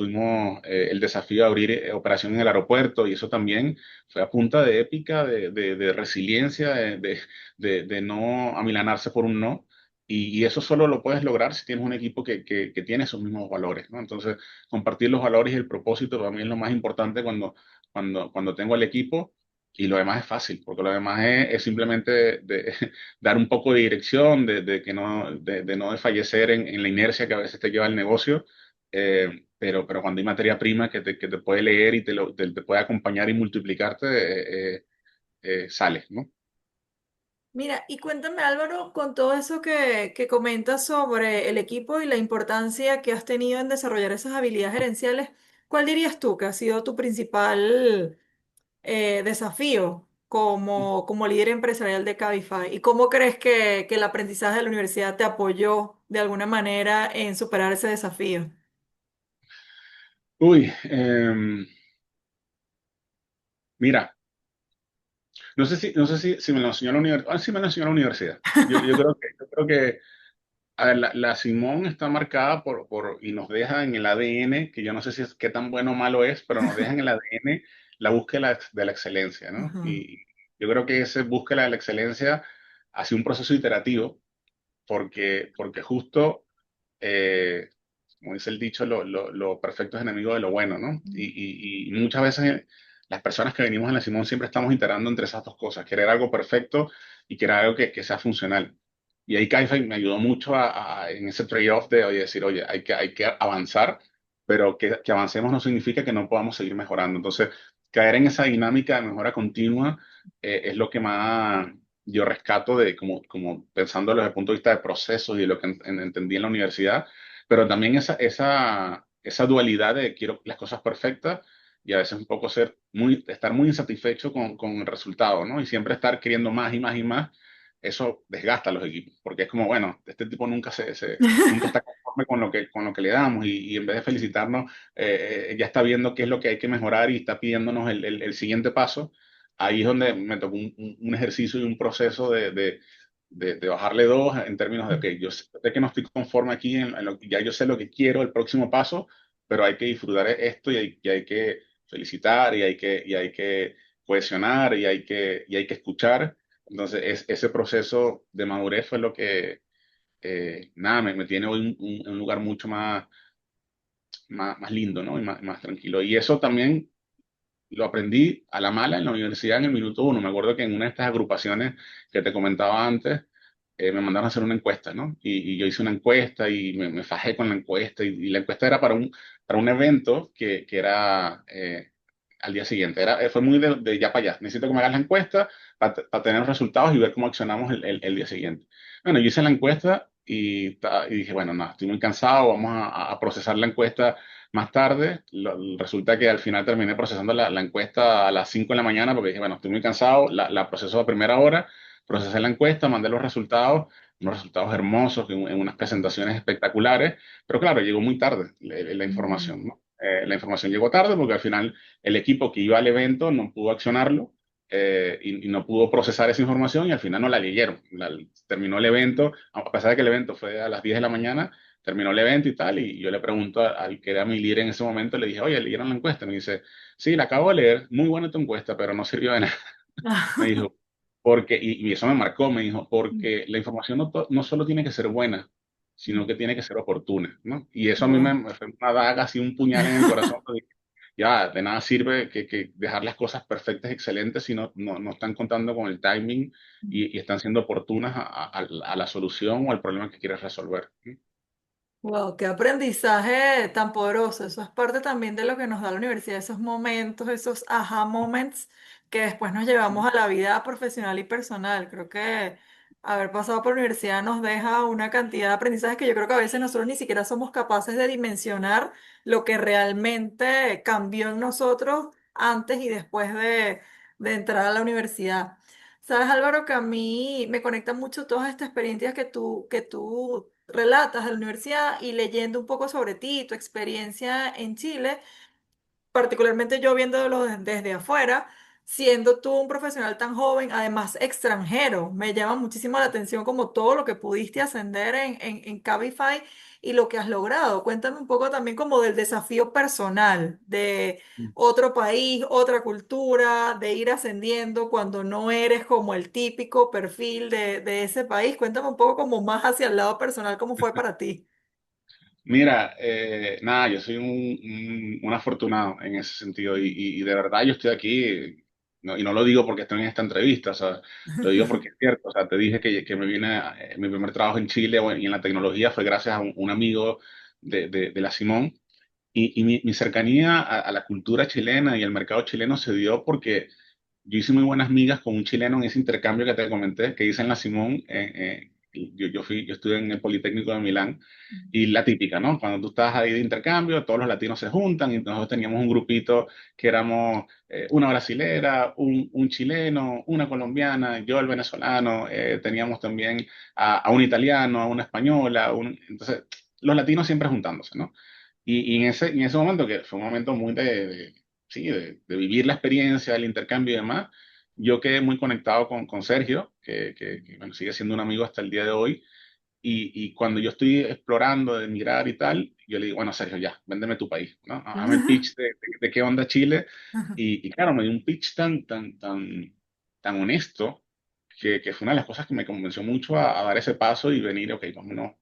el desafío de abrir operación en el aeropuerto y eso también fue a punta de épica, de resiliencia, de no amilanarse por un no. Y eso solo lo puedes lograr si tienes un equipo que tiene esos mismos valores, ¿no? Entonces, compartir los valores y el propósito para mí es lo más importante cuando tengo el equipo y lo demás es fácil, porque lo demás es simplemente dar un poco de dirección, de no desfallecer en la inercia que a veces te lleva el negocio, pero cuando hay materia prima que te puede leer y te puede acompañar y multiplicarte, sale, ¿no? Mira, y cuéntame Álvaro, con todo eso que comentas sobre el equipo y la importancia que has tenido en desarrollar esas habilidades gerenciales, ¿cuál dirías tú que ha sido tu principal desafío como líder empresarial de Cabify? ¿Y cómo crees que el aprendizaje de la universidad te apoyó de alguna manera en superar ese desafío? Uy, mira, no sé si me lo enseñó la universidad. Ah, sí me lo enseñó la universidad. Yo creo que a ver, la Simón está marcada y nos deja en el ADN, que yo no sé si qué tan bueno o malo es, pero nos deja en el ADN la búsqueda de la excelencia, ¿no? Ujú. Y yo creo que esa búsqueda de la excelencia ha sido un proceso iterativo, porque justo, eh, como dice el dicho, lo perfecto es enemigo de lo bueno, ¿no? Y muchas veces las personas que venimos en la Simón siempre estamos iterando entre esas dos cosas, querer algo perfecto y querer algo que sea funcional. Y ahí Kaifa me ayudó mucho en ese trade-off de oye, decir, oye, hay que avanzar, pero que avancemos no significa que no podamos seguir mejorando. Entonces, caer en esa dinámica de mejora continua es lo que más yo rescato como pensándolo desde el punto de vista de procesos y de lo que entendí en la universidad, pero también esa dualidad de quiero las cosas perfectas y a veces un poco estar muy insatisfecho con el resultado, ¿no? Y siempre estar queriendo más y más y más, eso desgasta a los equipos, porque es como, bueno, este tipo nunca está conforme con lo que le damos y en vez de felicitarnos, ya está viendo qué es lo que hay que mejorar y está pidiéndonos el siguiente paso. Ahí es donde me tocó un ejercicio y un proceso de bajarle dos en términos de que yo sé que no estoy conforme aquí, ya yo sé lo que quiero, el próximo paso, pero hay que disfrutar esto y hay que felicitar y hay que cohesionar y hay que escuchar Entonces, ese proceso de madurez fue lo que, nada, me tiene hoy un lugar mucho más lindo, ¿no? Y más tranquilo. Y eso también lo aprendí a la mala en la universidad en el minuto uno. Me acuerdo que en una de estas agrupaciones que te comentaba antes, me mandaron a hacer una encuesta, ¿no? Y yo hice una encuesta y me fajé con la encuesta y la encuesta era para un evento que era al día siguiente. Fue muy de ya para allá. Necesito que me hagas la encuesta para tener los resultados y ver cómo accionamos el día siguiente. Bueno, yo hice la encuesta y dije, bueno, no, estoy muy cansado, vamos a procesar la encuesta más tarde. Resulta que al final terminé procesando la encuesta a las 5 de la mañana porque dije, bueno, estoy muy cansado, la proceso a primera hora, procesé la encuesta, mandé los resultados, unos resultados hermosos en unas presentaciones espectaculares, pero claro, llegó muy tarde la Mm. información, ¿no? La información llegó tarde porque al final el equipo que iba al evento no pudo accionarlo, y no pudo procesar esa información y al final no la leyeron. Terminó el evento, a pesar de que el evento fue a las 10 de la mañana, terminó el evento y tal, y yo le pregunto al que era mi líder en ese momento, le dije, oye, ¿leyeron la encuesta? Me dice, sí, la acabo de leer, muy buena tu encuesta, pero no sirvió de nada. Me dijo, porque, y eso me marcó, me dijo, porque la información no solo tiene que ser buena, sino que tiene que ser oportuna, ¿no? Y eso a mí Wow. me fue una daga, así un puñal en el corazón. Porque ya, de nada sirve que dejar las cosas perfectas, excelentes, si no están contando con el timing y están siendo oportunas a la solución o al problema que quieres resolver. Wow, qué aprendizaje tan poderoso. Eso es parte también de lo que nos da la universidad, esos momentos, esos aha moments que después nos llevamos a la vida profesional y personal. Creo que haber pasado por la universidad nos deja una cantidad de aprendizajes que yo creo que a veces nosotros ni siquiera somos capaces de dimensionar lo que realmente cambió en nosotros antes y después de entrar a la universidad. Sabes, Álvaro, que a mí me conecta mucho todas estas experiencias que tú relatas de la universidad y leyendo un poco sobre ti, tu experiencia en Chile, particularmente yo viéndolo desde afuera, siendo tú un profesional tan joven, además extranjero, me llama muchísimo la atención como todo lo que pudiste ascender en Cabify y lo que has logrado. Cuéntame un poco también como del desafío personal de otro país, otra cultura, de ir ascendiendo cuando no eres como el típico perfil de ese país. Cuéntame un poco como más hacia el lado personal, ¿cómo fue para ti? Mira, nada, yo soy un afortunado en ese sentido y de verdad yo estoy aquí, y no lo digo porque estoy en esta entrevista, o sea, lo digo porque es cierto, o sea, te dije que me vine, mi primer trabajo en Chile y en la tecnología fue gracias a un amigo de la Simón y mi cercanía a la cultura chilena y al mercado chileno se dio porque yo hice muy buenas migas con un chileno en ese intercambio que te comenté, que hice en la Simón. Yo estuve en el Politécnico de Milán y la típica, ¿no? Cuando tú estás ahí de intercambio, todos los latinos se juntan y nosotros teníamos un grupito que éramos una brasilera, un chileno, una colombiana, yo el venezolano, teníamos también a un italiano, a una española, entonces los latinos siempre juntándose, ¿no? Y en ese momento, que fue un momento muy sí, de vivir la experiencia, el intercambio y demás, yo quedé muy conectado con Sergio, bueno, sigue siendo un amigo hasta el día de hoy. Y cuando yo estoy explorando de emigrar y tal, yo le digo, bueno, Sergio, ya, véndeme tu país, ¿no? Hazme el pitch de qué onda Chile. Y claro, me dio un pitch tan honesto que fue una de las cosas que me convenció mucho a dar ese paso y venir, ok, vámonos,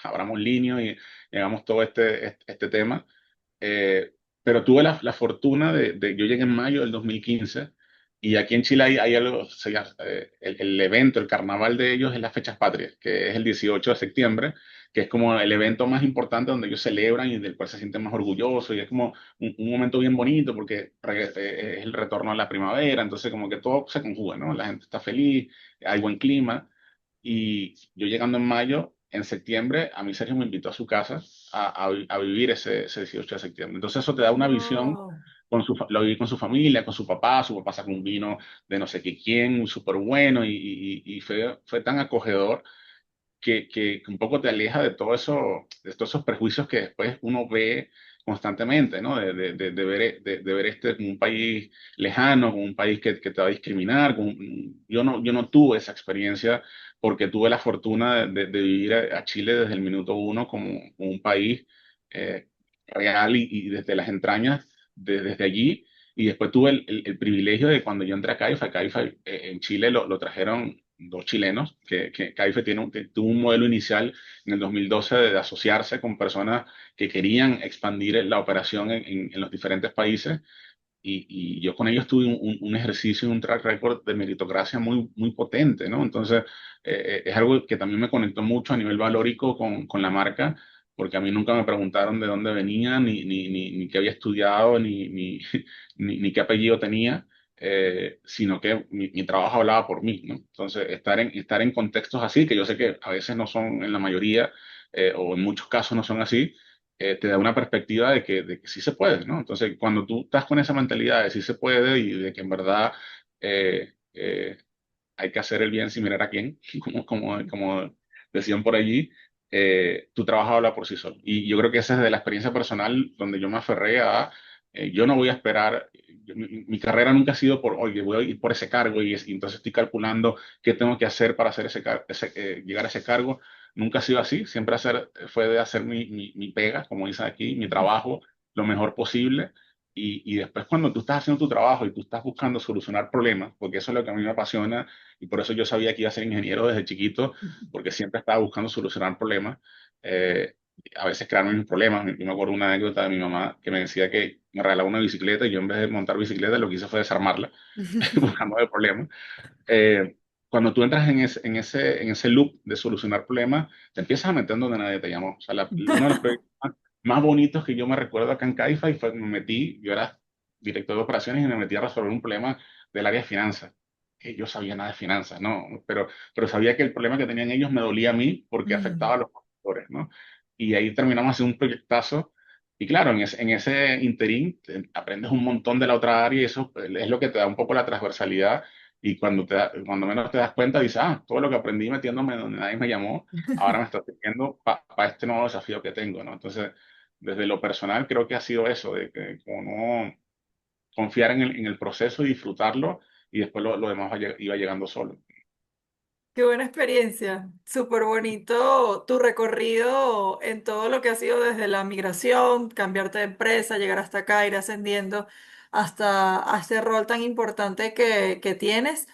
abramos línea y hagamos todo este tema. Pero tuve la fortuna yo llegué en mayo del 2015 y aquí en Chile hay algo, el evento, el carnaval de ellos es las fechas patrias, que es el 18 de septiembre, que es como el evento más importante donde ellos celebran y del cual se sienten más orgullosos y es como un momento bien bonito porque es el retorno a la primavera, entonces como que todo se conjuga, ¿no? La gente está feliz, hay buen clima y yo llegando en mayo, en septiembre, a mí Sergio me invitó a su casa a vivir ese 18 de septiembre. Entonces eso te da una visión, Wow. lo viví con su familia, con su papá sacó un vino de no sé qué quién, súper bueno, y fue tan acogedor que un poco te aleja de todo eso, de todos esos prejuicios que después uno ve constantemente, ¿no? De ver este como un país lejano, como un país que te va a discriminar. Yo no tuve esa experiencia porque tuve la fortuna de vivir a Chile desde el minuto uno como un país real y desde las entrañas, desde allí. Y después tuve el privilegio de cuando yo entré a CAIFA, CAIFA en Chile lo trajeron dos chilenos, que CAIFA tuvo un modelo inicial en el 2012 de asociarse con personas que querían expandir la operación en los diferentes países y yo con ellos tuve un ejercicio y un track record de meritocracia muy potente, ¿no? Entonces, es algo que también me conectó mucho a nivel valórico con la marca, porque a mí nunca me preguntaron de dónde venía, ni qué había estudiado, ni qué apellido tenía, sino que mi trabajo hablaba por mí, ¿no? Entonces, estar en contextos así, que yo sé que a veces no son en la mayoría, o en muchos casos no son así, te da una perspectiva de que sí se puede, ¿no? Entonces, cuando tú estás con esa mentalidad de sí se puede y de que en verdad hay que hacer el bien sin mirar a quién, como decían por allí, tu trabajo habla por sí solo. Y yo creo que esa es de la experiencia personal donde yo me aferré yo no voy a esperar, mi carrera nunca ha sido por, oye, voy a ir por ese cargo y entonces estoy calculando qué tengo que hacer para hacer llegar a ese cargo. Nunca ha sido así, siempre fue de hacer mi pega, como dicen aquí, mi trabajo lo mejor posible. Y después cuando tú estás haciendo tu trabajo y tú estás buscando solucionar problemas, porque eso es lo que a mí me apasiona y por eso yo sabía que iba a ser ingeniero desde chiquito, porque siempre estaba buscando solucionar problemas, eh, a veces crearme mis problemas. Yo me acuerdo una anécdota de mi mamá que me decía que me regalaba una bicicleta y yo en vez de montar bicicleta lo que hice fue desarmarla, buscando el problema. Eh, Cuando tú entras en ese loop de solucionar problemas, te empiezas a meter donde nadie te llamó. O sea, uno de los proyectos más bonitos que yo me recuerdo acá en Caifa y fue, yo era director de operaciones y me metí a resolver un problema del área de finanzas. Que yo sabía nada de finanzas, ¿no? Pero sabía que el problema que tenían ellos me dolía a mí porque afectaba a los consultores, ¿no? Y ahí terminamos haciendo un proyectazo. Y claro, en ese interín aprendes un montón de la otra área y eso es lo que te da un poco la transversalidad y cuando menos te das cuenta, dices, todo lo que aprendí metiéndome donde nadie me llamó, ahora me está sirviendo para este nuevo desafío que tengo, ¿no? Entonces, desde lo personal, creo que ha sido eso, de que como no confiar en el proceso y disfrutarlo, y después lo demás iba llegando solo. Qué buena experiencia, súper bonito tu recorrido en todo lo que ha sido desde la migración, cambiarte de empresa, llegar hasta acá, ir ascendiendo hasta a este rol tan importante que tienes.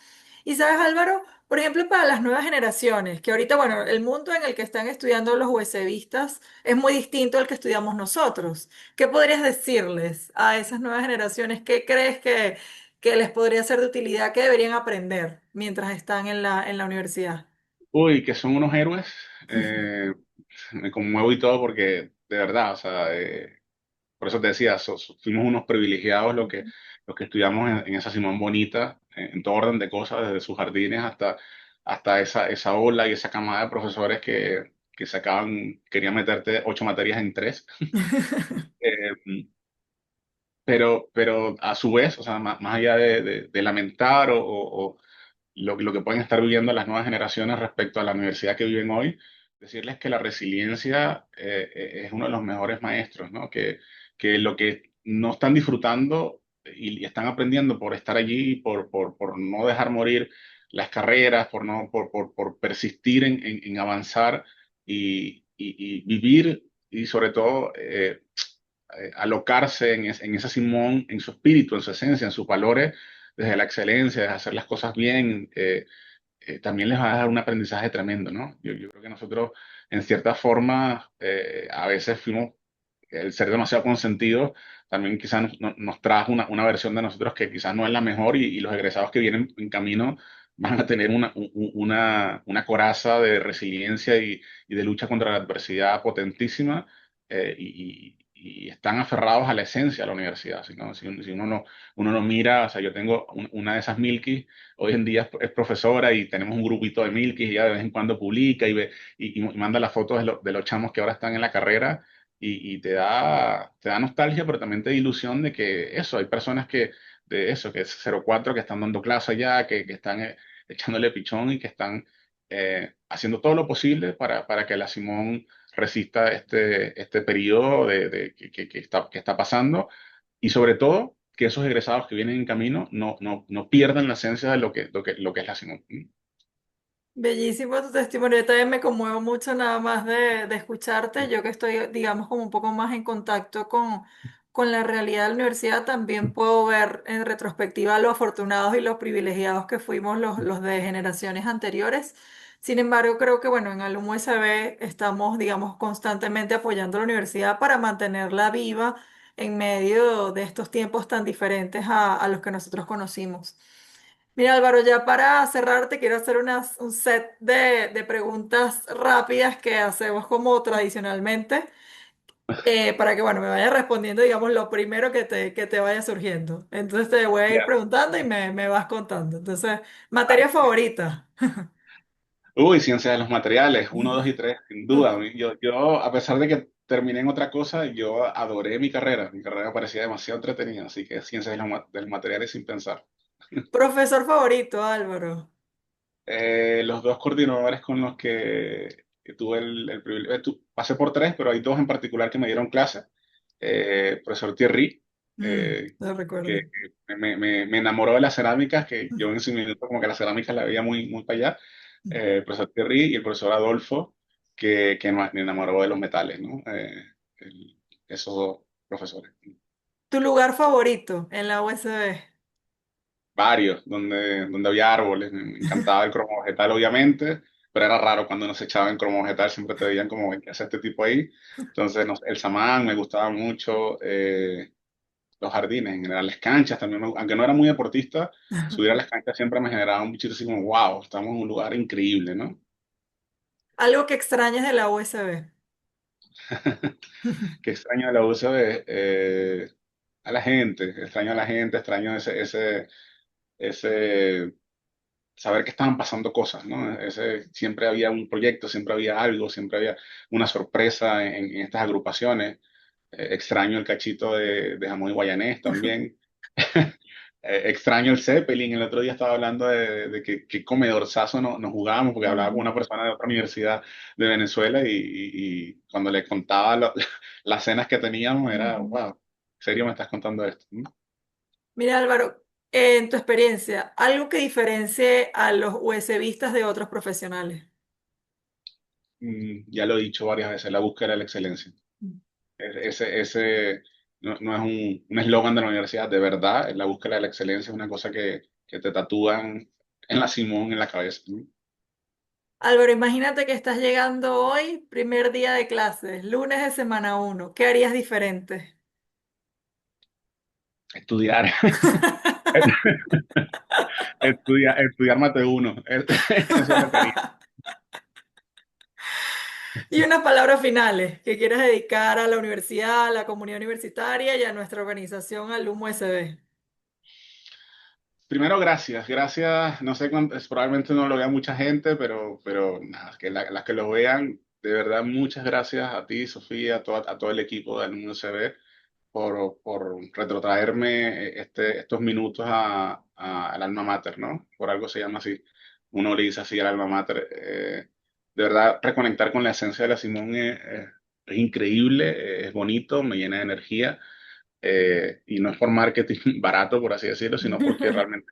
Y sabes, Álvaro, por ejemplo, para las nuevas generaciones, que ahorita, bueno, el mundo en el que están estudiando los USBistas es muy distinto al que estudiamos nosotros. ¿Qué podrías decirles a esas nuevas generaciones? ¿Qué crees que les podría ser de utilidad, que deberían aprender mientras están en la universidad? Uy, que son unos héroes, me conmuevo y todo porque, de verdad, o sea, por eso te decía, fuimos unos privilegiados los que estudiamos en esa Simón Bonita, en todo orden de cosas, desde sus jardines hasta esa ola y esa camada de profesores que querían meterte 8 materias en 3. Eh, pero a su vez, o sea, más allá de lamentar o lo que pueden estar viviendo las nuevas generaciones respecto a la universidad que viven hoy, decirles que la resiliencia es uno de los mejores maestros, ¿no? Que lo que no están disfrutando y están aprendiendo por estar allí, por no dejar morir las carreras, por persistir en avanzar y vivir y sobre todo alocarse en esa Simón, en su espíritu, en su esencia, en sus valores, desde la excelencia, desde hacer las cosas bien, también les va a dar un aprendizaje tremendo, ¿no? Yo creo que nosotros, en cierta forma, a veces fuimos, el ser demasiado consentidos, también quizás nos trajo una versión de nosotros que quizás no es la mejor y los egresados que vienen en camino van a tener una coraza de resiliencia y de lucha contra la adversidad potentísima y están aferrados a la esencia de la universidad. Si uno lo mira, o sea, yo tengo una de esas Milky, hoy en día es profesora y tenemos un grupito de Milky y ella de vez en cuando publica y manda las fotos de los chamos que ahora están en la carrera y te da nostalgia, pero también te da ilusión de que eso, hay personas que es 04 que están dando clase allá, que están echándole pichón y que están haciendo todo lo posible para que la Simón resista este periodo que está pasando y sobre todo que esos egresados que vienen en camino no pierdan la esencia de lo que es la Simón. Bellísimo tu testimonio. Yo también me conmuevo mucho nada más de escucharte. Yo que estoy, digamos, como un poco más en contacto con la realidad de la universidad, también puedo ver en retrospectiva lo afortunados y los privilegiados que fuimos los de generaciones anteriores. Sin embargo, creo que bueno, en Alumno USB estamos, digamos, constantemente apoyando a la universidad para mantenerla viva en medio de estos tiempos tan diferentes a los que nosotros conocimos. Mira, Álvaro, ya para cerrar, te quiero hacer un set de preguntas rápidas que hacemos como tradicionalmente, para que, bueno, me vayas respondiendo, digamos, lo primero que te vaya surgiendo. Entonces te voy a ir Ya, preguntando y me vas contando. Entonces, materia vale. favorita. Uy, ciencia de los materiales, uno, 2 y 3 sin duda. Yo, a pesar de que terminé en otra cosa, yo adoré mi carrera. Mi carrera me parecía demasiado entretenida, así que ciencia de los materiales sin pensar. Profesor favorito, Álvaro. Los dos coordinadores con los que tuve el privilegio, pasé por tres, pero hay dos en particular que me dieron clase. Profesor Thierry, Lo recuerdo. me enamoró de las cerámicas, que yo en su momento como que las cerámicas la veía muy, muy para allá. Profesor Thierry y el profesor Adolfo, me enamoró de los metales, ¿no? Esos dos profesores. ¿Tu lugar favorito en la USB? Varios, donde había árboles. Me encantaba el cromo vegetal, obviamente, pero era raro cuando nos echaban en cromo vegetal, siempre te veían como, ¿qué hace este tipo ahí? Entonces, el samán me gustaba mucho, los jardines, en general, las canchas también, aunque no era muy deportista, subir a las canchas siempre me generaba un bichito así como, wow, estamos en un lugar increíble, ¿no? Algo que extrañas de la USB. Qué extraño de la USB, a la gente, extraño ese saber que estaban pasando cosas, ¿no? Siempre había un proyecto, siempre había algo, siempre había una sorpresa en estas agrupaciones. Extraño el cachito de jamón y guayanés también. Extraño el Zeppelin. El otro día estaba hablando de qué comedorzazo nos jugábamos, porque hablaba con Ujú. una persona de otra universidad de Venezuela y cuando le contaba las cenas que teníamos era, Ujú. wow, ¿en serio me estás contando esto? Mira, Álvaro, en tu experiencia, algo que diferencie a los USBistas de otros profesionales. Ya lo he dicho varias veces, la búsqueda de la excelencia. Ese no es un eslogan de la universidad, de verdad, la búsqueda de la excelencia es una cosa que te tatúan en la Simón, en la cabeza, ¿no? Álvaro, imagínate que estás llegando hoy, primer día de clases, lunes de semana uno. ¿Qué harías diferente? Estudiar, estudiar mate uno, eso es lo que haría. Y unas palabras finales que quieras dedicar a la universidad, a la comunidad universitaria y a nuestra organización Alumno USB. Primero, gracias, no sé cuánto, probablemente no lo vea mucha gente, pero nada, las que lo vean, de verdad, muchas gracias a ti, Sofía, a todo el equipo del Mundo CB por retrotraerme estos minutos al alma mater, ¿no? Por algo se llama así, uno le dice así al alma mater. De verdad, reconectar con la esencia de la Simón es increíble, es bonito, me llena de energía, y no es por marketing barato, por así decirlo, sino porque realmente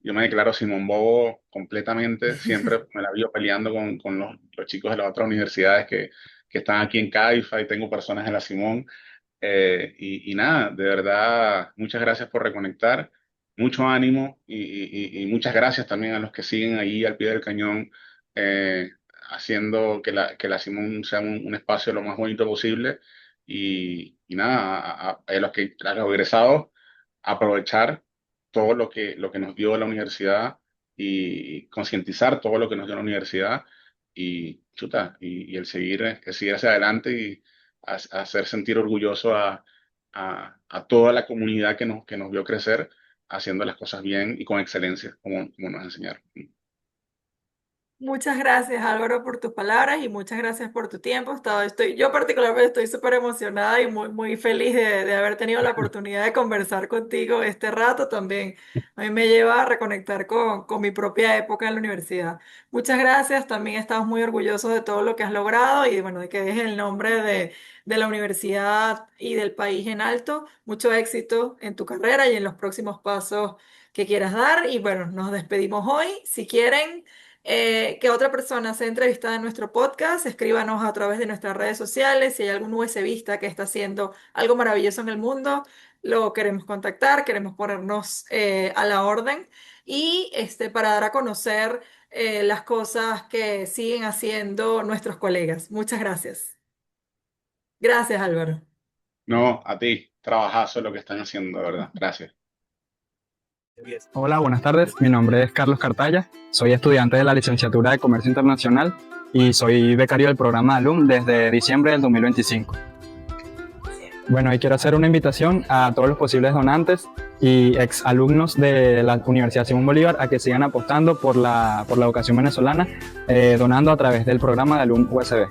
yo me declaro Simón Bobo completamente. Siempre me la vivo peleando con los chicos de las otras universidades que están aquí en Caifa y tengo personas en la Simón. Y nada, de verdad, muchas gracias por reconectar, mucho ánimo y muchas gracias también a los que siguen ahí al pie del cañón, eh, haciendo que la Simón sea un espacio lo más bonito posible. Y nada, a los egresados, aprovechar todo lo que nos dio la universidad y concientizar todo lo que nos dio la universidad y, chuta, y el seguir hacia adelante a hacer sentir orgulloso a toda la comunidad que nos vio crecer haciendo las cosas bien y con excelencia, como nos enseñaron. Muchas gracias, Álvaro, por tus palabras y muchas gracias por tu tiempo. Yo particularmente estoy súper emocionada y muy feliz de haber tenido la oportunidad de conversar contigo este rato. También a mí me lleva a reconectar con mi propia época en la universidad. Muchas gracias. También estamos muy orgullosos de todo lo que has logrado y bueno, de que dejes el nombre de la universidad y del país en alto. Mucho éxito en tu carrera y en los próximos pasos que quieras dar. Y bueno, nos despedimos hoy. Si quieren. que otra persona sea entrevistada en nuestro podcast, escríbanos a través de nuestras redes sociales. Si hay algún USBista que está haciendo algo maravilloso en el mundo, lo queremos contactar, queremos ponernos a la orden y para dar a conocer las cosas que siguen haciendo nuestros colegas. Muchas gracias. Gracias, Álvaro. No, a ti, trabajazo lo que están haciendo, de verdad. Gracias. Hola, buenas tardes. Mi nombre es Carlos Cartaya. Soy estudiante de la licenciatura de Comercio Internacional y soy becario del programa ALUM desde diciembre del 2025. Bueno, y quiero hacer una invitación a todos los posibles donantes y exalumnos de la Universidad Simón Bolívar a que sigan apostando por la educación venezolana, donando a través del programa de ALUM USB.